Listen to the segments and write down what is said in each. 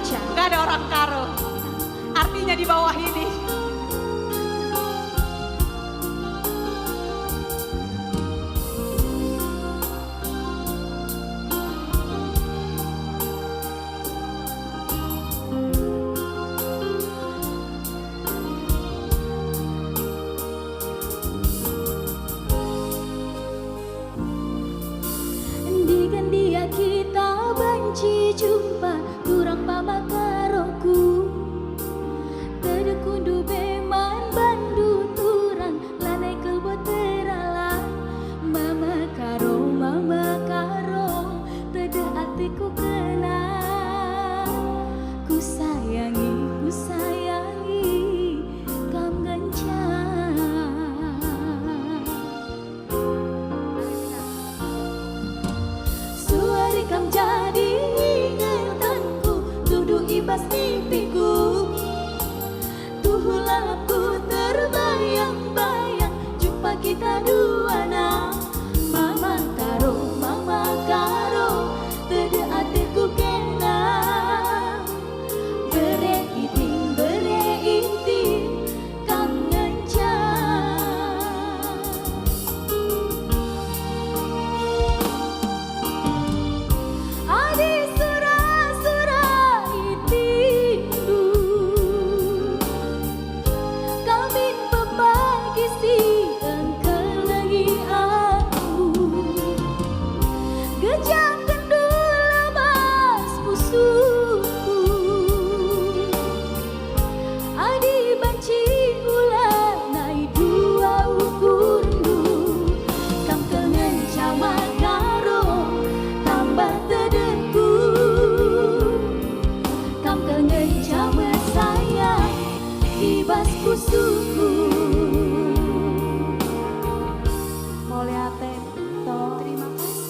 aja, gak ada orang karo. Artinya di bawah ini. Dengan dia kita benci jumpa kurang pama karoku tedekundu beman bandu turang lanai kelbo terala mama karo tede hatiku kena ku sayangi kam gencang suari kam jadi ingatanku duduk ibas mimpiku tuhulapku terbayang-bayang jumpa kita dua na mama karo tede hatiku kena bere iting kam ngencang adi sura itindu kambing berbagi si engkau lagi aku gejam kendul mas musuhku adi banci ulah nai dua ukurnu kam kengen cama karo tambah tedeku kam kengen cama sayang ibas pusuku mau lihat tolong terima kasih.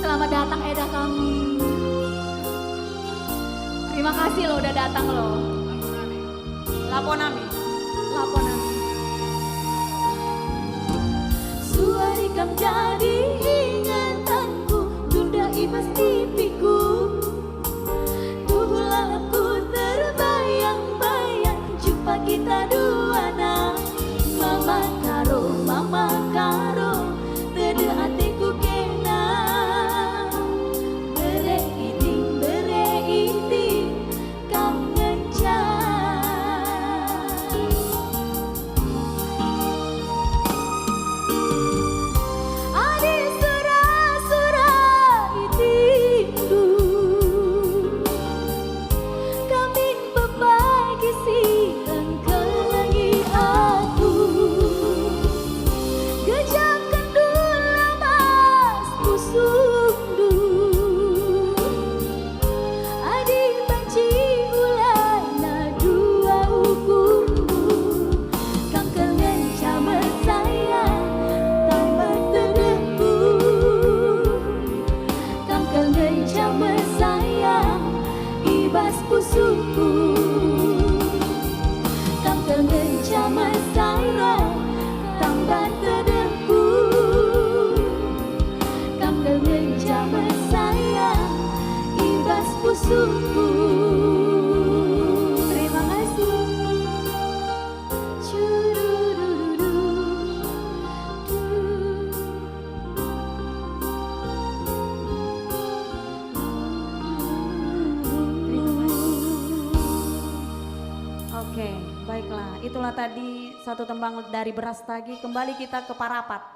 Selamat datang Eda kami. Terima kasih lo udah datang lo. Laponami. Suari kam jadi ingatanku tunda ibas tipiku tuhulapku terbayang-bayang jumpa kita dua na mama karo tede hatiku kena bere iting kam ngencang adi sura itindu kambing berbagi si engkau lagi aku gejam kendul mas musuhku adi banci ulah na dua ukurmu kam kengen cama sayang tambah tedeku kam kengen cama sayang ibas pusuku kam kengen cama sayang tambah tedeku kam kengen cama sayang ibas pusuku. Terima kasih. Oke, baiklah. Itulah tadi satu tembang dari Beras Tagi. Kembali kita ke Parapat.